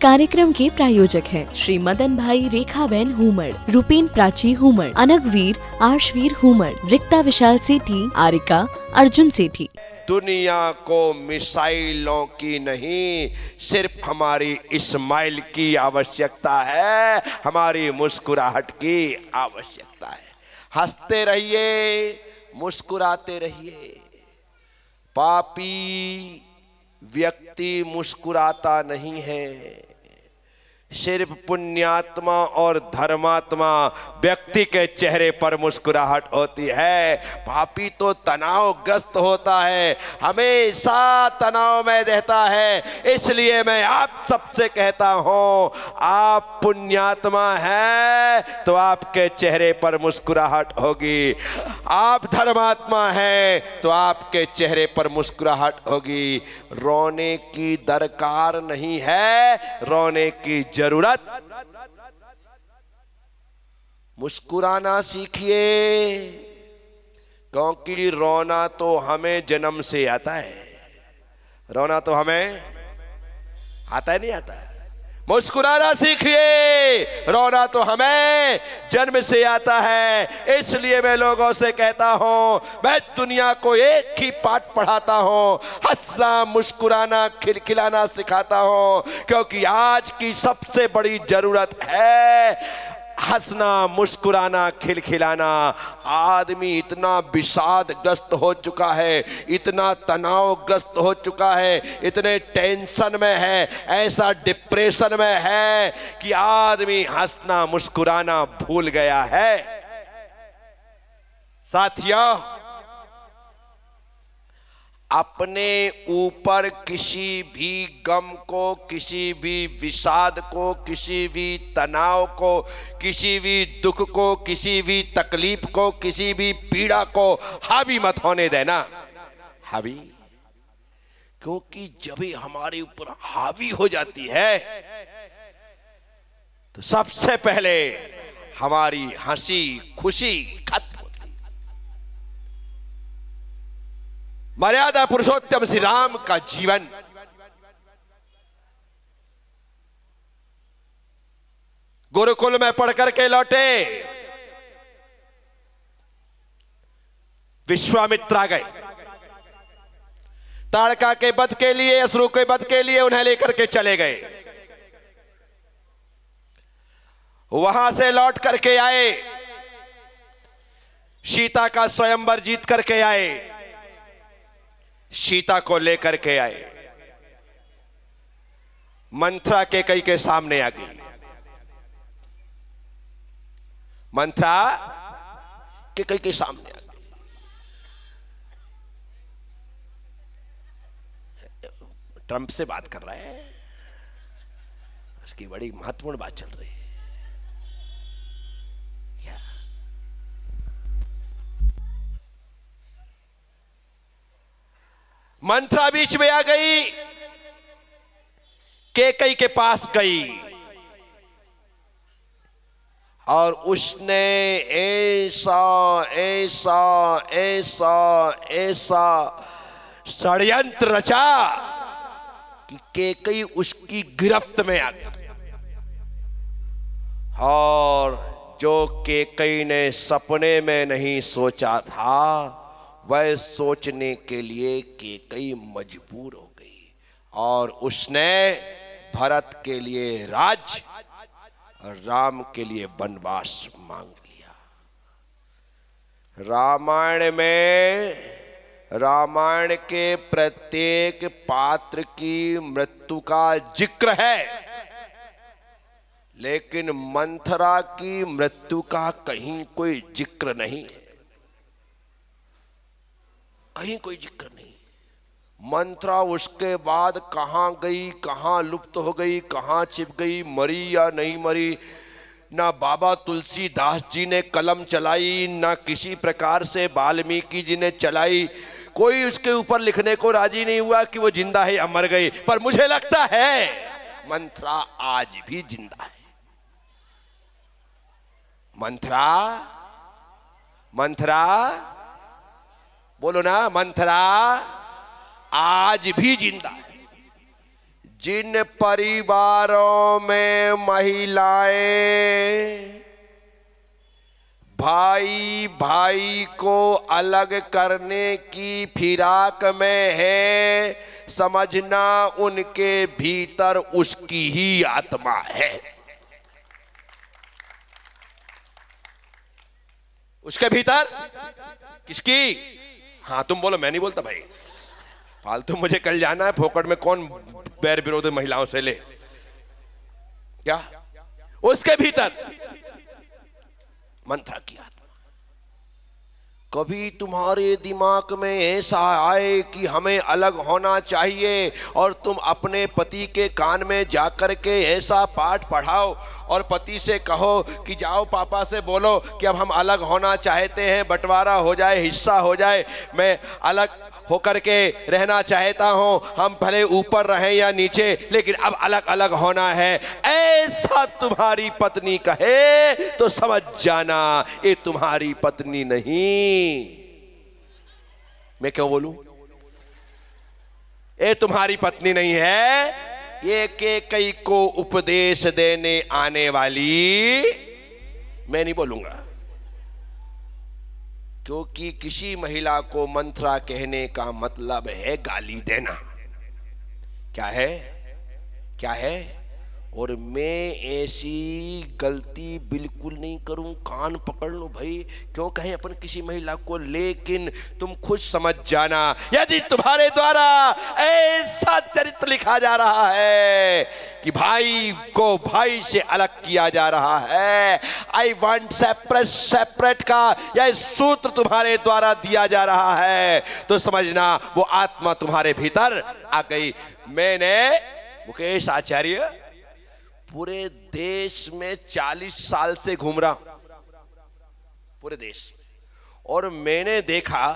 कार्यक्रम के प्रायोजक हैं श्री मदन भाई रेखाबेन हुमड़, रूपेन प्राची हुमड़, अनगवीर आर्शवीर हुमड़, रिक्ता विशाल सेठी, आरिका अर्जुन सेठी। दुनिया को मिसाइलों की नहीं, सिर्फ हमारी इस्माइल की आवश्यकता है, हमारी मुस्कुराहट की आवश्यकता है। हंसते रहिए, मुस्कुराते रहिए। पापी व्यक्ति मुस्कुराता नहीं है, सिर्फ पुण्यात्मा और धर्मात्मा व्यक्ति के चेहरे पर मुस्कुराहट होती है। पापी तो तनावग्रस्त होता है, हमेशा तनाव में रहता है। इसलिए मैं आप सबसे कहता हूं, आप पुण्यात्मा हैं तो आपके चेहरे पर मुस्कुराहट होगी, आप धर्मात्मा हैं तो आपके चेहरे पर मुस्कुराहट होगी। रोने की दरकार नहीं है, रोने की जरूरत। मुस्कुराना सीखिए, क्योंकि रोना तो हमें जन्म से आता है। रोना तो हमें आता है, नहीं आता। मुस्कुराना सीखिए, रोना तो हमें जन्म से आता है। इसलिए मैं लोगों से कहता हूं, मैं दुनिया को एक ही पाठ पढ़ाता हूं, हंसना मुस्कुराना खिलखिलाना सिखाता हूं, क्योंकि आज की सबसे बड़ी जरूरत है हंसना मुस्कुराना खिलखिलाना। आदमी इतना विषादग्रस्त हो चुका है, इतना तनावग्रस्त हो चुका है, इतने टेंशन में है, ऐसा डिप्रेशन में है कि आदमी हंसना मुस्कुराना भूल गया है। साथियों, अपने ऊपर किसी भी गम को, किसी भी विषाद को, किसी भी तनाव को, किसी भी दुख को, किसी भी तकलीफ को, किसी भी पीड़ा को हावी मत होने देना। हावी, क्योंकि जब ही हमारे ऊपर हावी हो जाती है तो सबसे पहले हमारी हंसी खुशी खत्म। मर्यादा पुरुषोत्तम श्री राम का जीवन गुरुकुल में पढ़ करके लौटे, विश्वामित्र आ गए, ताड़का के वध के लिए, असुरों के वध के लिए उन्हें लेकर के चले गए। वहां से लौट करके आए, सीता का स्वयंवर जीत करके आए, सीता को लेकर के आए। मंथरा कैकेयी के सामने आ गई। मंथरा कैकेयी के सामने आ गई। ट्रंप से बात कर रहा है, उसकी बड़ी महत्वपूर्ण बात चल रही है। मंथरा बीच में आ गई, कैकेयी के पास गई और उसने ऐसा ऐसा ऐसा ऐसा षड्यंत्र रचा कि कैकेयी उसकी गिरफ्त में आ गई। और जो कैकेयी ने सपने में नहीं सोचा था, वह सोचने के लिए कैकेयी मजबूर हो गई और उसने भरत के लिए राज्य और राम के लिए वनवास मांग लिया। रामायण के प्रत्येक पात्र की मृत्यु का जिक्र है, लेकिन मंथरा की मृत्यु का कहीं कोई जिक्र नहीं है, कहीं कोई जिक्र नहीं। मंथरा उसके बाद कहां गई, कहां लुप्त हो गई, कहां छिप गई, मरी या नहीं मरी, ना बाबा तुलसीदास जी ने कलम चलाई, ना किसी प्रकार से वाल्मीकि जी ने चलाई। कोई उसके ऊपर लिखने को राजी नहीं हुआ कि वो जिंदा है या मर गई। पर मुझे लगता है मंथरा आज भी जिंदा है। मंथरा, मंथरा बोलो ना, मंथरा आज भी जिंदा है। जिन परिवारों में महिलाएं भाई भाई को अलग करने की फिराक में है, समझना उनके भीतर उसकी ही आत्मा है। उसके भीतर किसकी? हाँ तुम बोलो, मैं नहीं बोलता भाई। फालतू मुझे कल जाना है, फोकट में कौन बैर विरोधी महिलाओं से ले क्या? उसके भीतर मंत्रा की आत्मा। कभी तुम्हारे दिमाग में ऐसा आए कि हमें अलग होना चाहिए और तुम अपने पति के कान में जाकर के ऐसा पाठ पढ़ाओ और पति से कहो कि जाओ पापा से बोलो कि अब हम अलग होना चाहते हैं, बंटवारा हो जाए, हिस्सा हो जाए, मैं अलग होकर के रहना चाहता हूं, हम भले ऊपर रहें या नीचे लेकिन अब अलग अलग होना है, ऐसा तुम्हारी पत्नी कहे तो समझ जाना ये तुम्हारी पत्नी नहीं। मैं क्यों बोलूं? ये तुम्हारी पत्नी नहीं है, ये के कई को उपदेश देने आने वाली, मैं नहीं बोलूंगा, क्योंकि किसी महिला को मंत्रा कहने का मतलब है गाली देना। क्या है? क्या है? और मैं ऐसी गलती बिल्कुल नहीं करूं, कान पकड़ लो भाई, क्यों कहें अपन किसी महिला को, लेकिन तुम खुद समझ जाना यदि तुम्हारे द्वारा ऐसा चरित्र लिखा जा रहा है कि भाई को भाई से अलग किया जा रहा है, आई वांट सेपरेट सेपरेट का यह सूत्र तुम्हारे द्वारा दिया जा रहा है, तो समझना वो आत्मा तुम्हारे भीतर आ गई। मैंने मुकेश आचार्य पूरे देश में 40 साल से घूम रहा हूं, पूरे देश में, और मैंने देखा,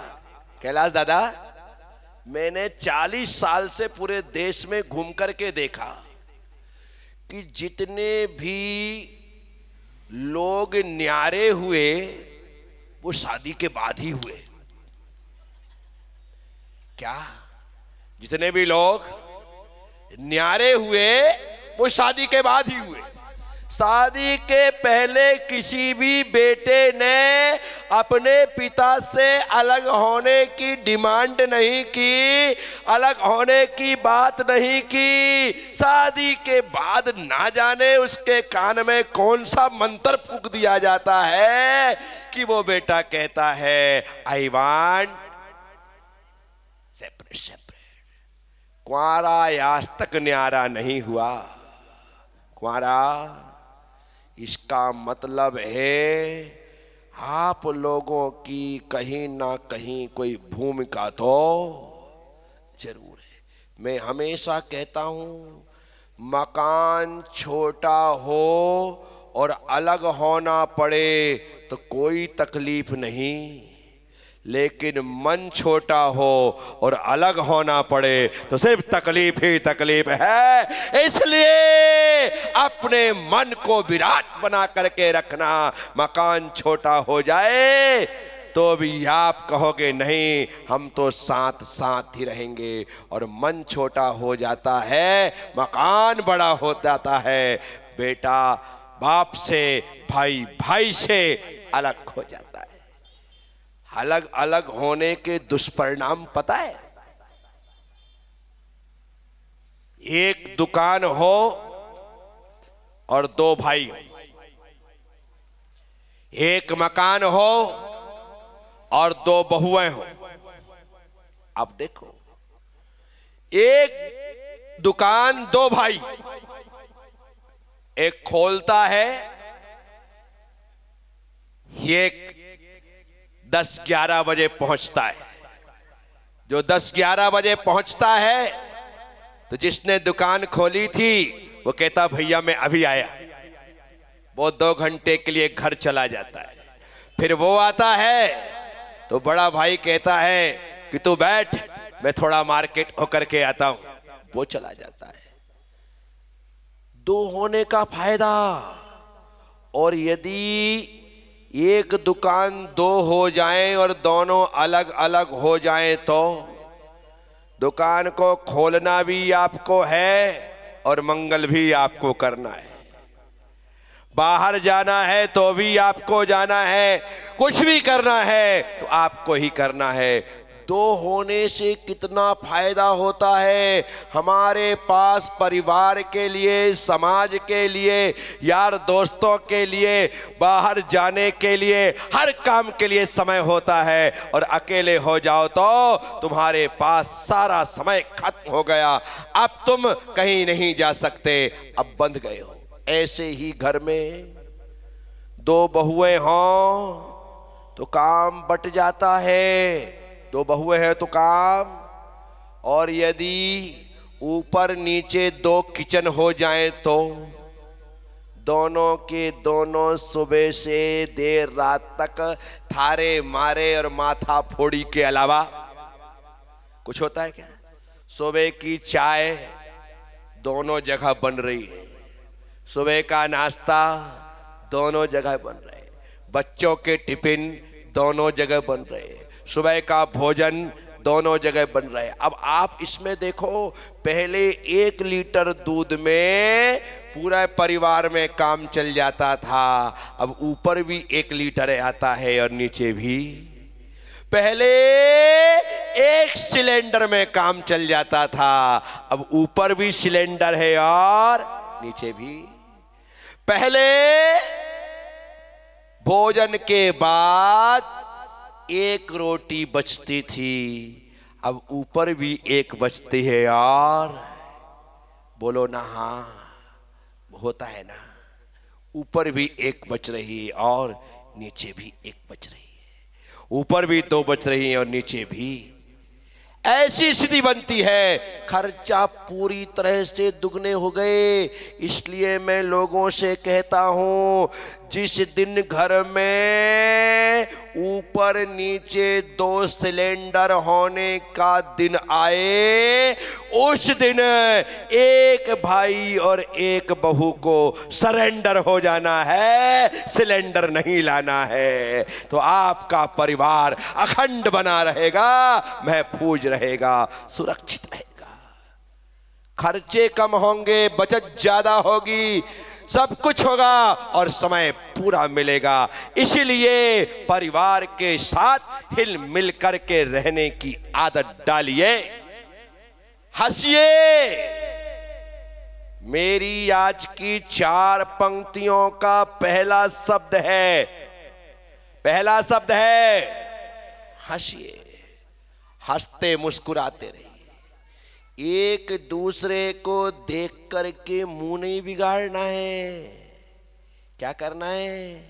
कैलाश दादा, मैंने 40 साल से पूरे देश में घूम करके देखा कि जितने भी लोग न्यारे हुए वो शादी के बाद ही हुए। क्या? जितने भी लोग न्यारे हुए वो शादी के बाद ही हुए। शादी के पहले किसी भी बेटे ने अपने पिता से अलग होने की डिमांड नहीं की, अलग होने की बात नहीं की। शादी के बाद ना जाने उसके कान में कौन सा मंत्र फूंक दिया जाता है कि वो बेटा कहता है आई वांट सेपरेट सेपरेट। कुंवारा आज तक न्यारा नहीं हुआ, कुंवारा, इसका मतलब है आप लोगों की कहीं ना कहीं कोई भूमिका तो जरूर है। मैं हमेशा कहता हूं, मकान छोटा हो और अलग होना पड़े तो कोई तकलीफ नहीं, लेकिन मन छोटा हो और अलग होना पड़े तो सिर्फ तकलीफ ही तकलीफ है। इसलिए अपने मन को विराट बना करके रखना। मकान छोटा हो जाए तो भी आप कहोगे नहीं हम तो साथ साथ ही रहेंगे, और मन छोटा हो जाता है, मकान बड़ा हो जाता है, बेटा बाप से, भाई भाई से अलग हो जाता है। अलग अलग होने के दुष्परिणाम पता है? एक दुकान हो और दो भाई हो, एक मकान हो और दो बहुएं हो। अब देखो, एक दुकान दो भाई, एक खोलता है, एक 10-11 बजे पहुंचता है। जो 10-11 बजे पहुंचता है तो जिसने दुकान खोली थी वो कहता भैया मैं अभी आया, वो 2 घंटे के लिए घर चला जाता है। फिर वो आता है तो बड़ा भाई कहता है कि तू बैठ, मैं थोड़ा मार्केट होकर के आता हूं, वो चला जाता है। 2 होने का फायदा। और यदि एक दुकान 2 हो जाएं और दोनों अलग अलग हो जाएं तो दुकान को खोलना भी आपको है और मंगल भी आपको करना है। बाहर जाना है तो भी आपको जाना है, कुछ भी करना है तो आपको ही करना है। दो होने से कितना फायदा होता है हमारे पास, परिवार के लिए, समाज के लिए, यार दोस्तों के लिए, बाहर जाने के लिए, हर काम के लिए समय होता है। और अकेले हो जाओ तो तुम्हारे पास सारा समय खत्म हो गया, अब तुम कहीं नहीं जा सकते, अब बंध गए हो। ऐसे ही घर में दो बहुएं हों तो काम बट जाता है, दो बहुएं हैं तो काम। और यदि ऊपर नीचे दो किचन हो जाएं तो दोनों के दोनों सुबह से देर रात तक थारे मारे और माथा फोड़ी के अलावा कुछ होता है क्या? सुबह की चाय दोनों जगह बन रही है, सुबह का नाश्ता दोनों जगह बन रहे हैं, बच्चों के टिफिन दोनों जगह बन रहे हैं, सुबह का भोजन दोनों जगह बन रहे हैं। अब आप इसमें देखो, पहले 1 लीटर दूध में पूरा परिवार में काम चल जाता था, अब ऊपर भी 1 लीटर आता है और नीचे भी। पहले 1 सिलेंडर में काम चल जाता था, अब ऊपर भी सिलेंडर है और नीचे भी। पहले भोजन के बाद 1 रोटी बचती थी, अब ऊपर भी 1 बचती है और बोलो ना, हाँ होता है ना, ऊपर भी 1 बच रही है और नीचे भी 1 बच रही है, ऊपर भी 2 बच रही है और नीचे भी। ऐसी स्थिति बनती है, खर्चा पूरी तरह से दुगने हो गए। इसलिए मैं लोगों से कहता हूं, जिस दिन घर में ऊपर नीचे 2 सिलेंडर होने का दिन आए, उस दिन 1 भाई और 1 बहू को सरेंडर हो जाना है, सिलेंडर नहीं लाना है, तो आपका परिवार अखंड बना रहेगा, महफूज रहेगा, सुरक्षित रहेगा। खर्चे कम होंगे, बचत ज्यादा होगी, सब कुछ होगा और समय पूरा मिलेगा। इसीलिए परिवार के साथ हिल मिल कर के रहने की आदत डालिए, हंसिए। मेरी आज की 4 पंक्तियों का पहला शब्द है हंसिए। हंसते मुस्कुराते रहिए, एक दूसरे को देख करके मुंह नहीं बिगाड़ना है। क्या करना है?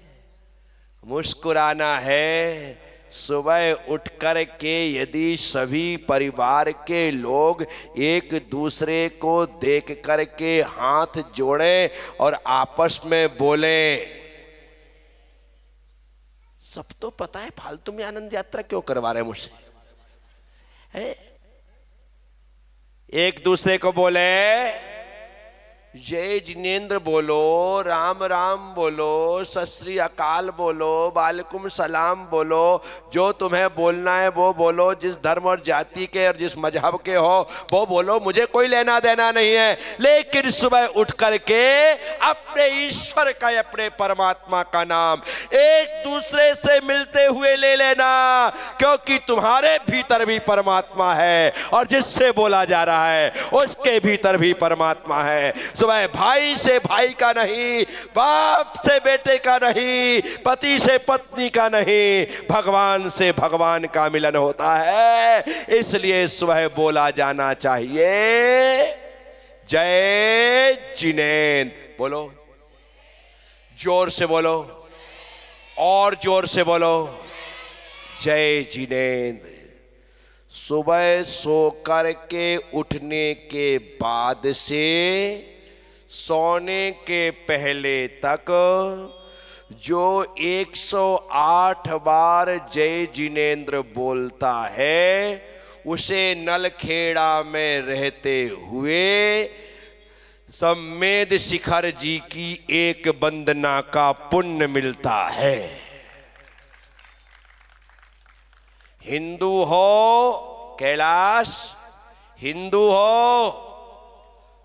मुस्कुराना है। सुबह उठ कर के यदि सभी परिवार के लोग एक दूसरे को देख कर के हाथ जोड़ें और आपस में बोले, सब तो पता है फालतू में आनंद यात्रा क्यों करवा रहे हैं मुझसे, एक दूसरे को बोले, जय जिनेंद्र बोलो, राम राम बोलो, सत श्री अकाल बोलो, वालेकुम सलाम बोलो, जो तुम्हें बोलना है वो बोलो, जिस धर्म और जाति के और जिस मजहब के हो वो बोलो, मुझे कोई लेना देना नहीं है। लेकिन सुबह उठ करके अपने ईश्वर का, अपने परमात्मा का नाम एक दूसरे से मिलते हुए ले लेना, क्योंकि तुम्हारे भीतर भी परमात्मा है और जिससे बोला जा रहा है उसके भीतर भी परमात्मा है। सुबह भाई से भाई का नहीं, बाप से बेटे का नहीं, पति से पत्नी का नहीं, भगवान से भगवान का मिलन होता है। इसलिए सुबह बोला जाना चाहिए, जय जिनेंद्र बोलो, जोर से बोलो और जोर से बोलो, जय जिनेंद्र। सुबह सो कर के उठने के बाद से सोने के पहले तक जो 108 बार जय जिनेंद्र बोलता है, उसे नलखेड़ा में रहते हुए सम्मेद शिखर जी की एक वंदना का पुण्य मिलता है। हिंदू हो कैलाश, हिंदू हो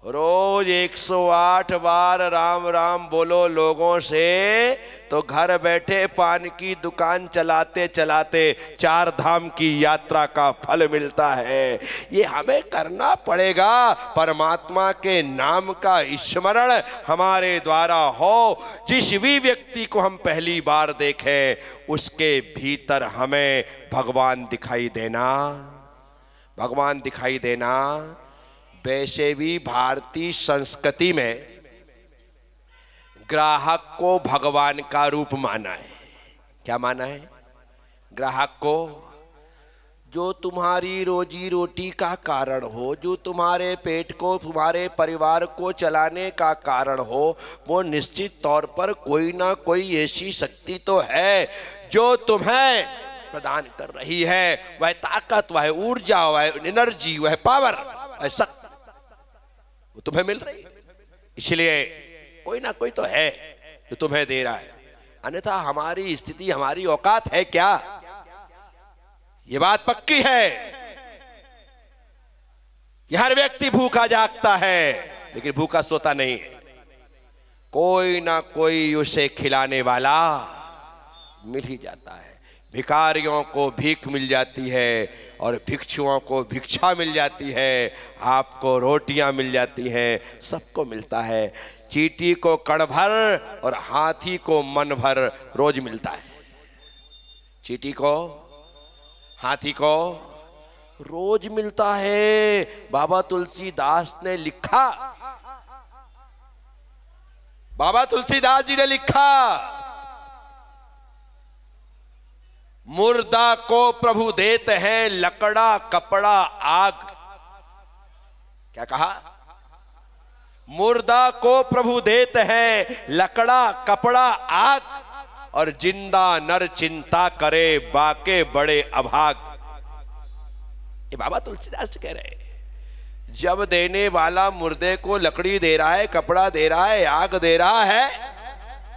रोज 108 बार राम राम बोलो लोगों से, तो घर बैठे पान की दुकान चलाते चलाते 4 धाम की यात्रा का फल मिलता है। ये हमें करना पड़ेगा। परमात्मा के नाम का स्मरण हमारे द्वारा हो। जिस भी व्यक्ति को हम पहली बार देखें उसके भीतर हमें भगवान दिखाई देना, भगवान दिखाई देना। वैसे भी भारतीय संस्कृति में ग्राहक को भगवान का रूप माना है। क्या माना है? ग्राहक को, जो तुम्हारी रोजी रोटी का कारण हो, जो तुम्हारे पेट को, तुम्हारे परिवार को चलाने का कारण हो, वो निश्चित तौर पर कोई ना कोई ऐसी शक्ति तो है जो तुम्हें प्रदान कर रही है। वह ताकत, वह ऊर्जा, वह एनर्जी, वह पावर, वह शक्ति वो तुम्हें मिल रही है। इसलिए कोई ना कोई तो है जो तुम्हें दे रहा है, अन्यथा हमारी स्थिति, हमारी औकात है क्या? ये बात पक्की है। ये हर व्यक्ति भूखा जागता है लेकिन भूखा सोता नहीं। कोई ना कोई उसे खिलाने वाला मिल ही जाता है। भिखारियों को भीख मिल जाती है और भिक्षुओं को भिक्षा मिल जाती है। आपको रोटियां मिल जाती हैं, सबको मिलता है। चींटी को कण भर और हाथी को मन भर रोज मिलता है। चींटी को, हाथी को रोज मिलता है। बाबा तुलसीदास ने लिखा, बाबा तुलसीदास जी ने लिखा, मुर्दा को प्रभु देते हैं लकड़ा कपड़ा आग। क्या कहा? मुर्दा को प्रभु देते हैं लकड़ा कपड़ा आग, और जिंदा नर चिंता करे बाके बड़े अभाग। ये बाबा तुलसीदास कह रहे हैं। जब देने वाला मुर्दे को लकड़ी दे रहा है, कपड़ा दे रहा है, आग दे रहा है,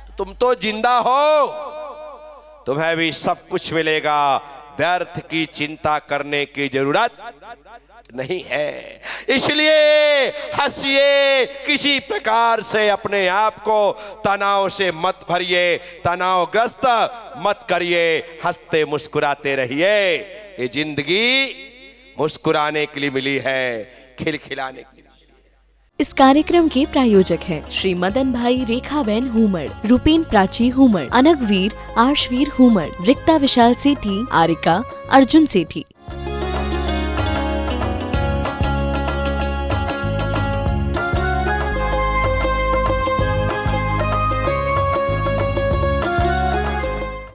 तो तुम तो जिंदा हो, तुम्हें भी सब कुछ मिलेगा। व्यर्थ की चिंता करने की जरूरत नहीं है। इसलिए हंसिए, किसी प्रकार से अपने आप को तनाव से मत भरिए, तनावग्रस्त मत करिए, हंसते मुस्कुराते रहिए। ये जिंदगी मुस्कुराने के लिए मिली है, खिलखिलाने के लिए। इस कार्यक्रम के प्रायोजक हैं श्री मदन भाई रेखाबेन हुमड़, रूपेन प्राची हुमड़, अनगवीर आर्शवीर हुमड़, रिक्ता विशाल सेठी, आरिका अर्जुन सेठी।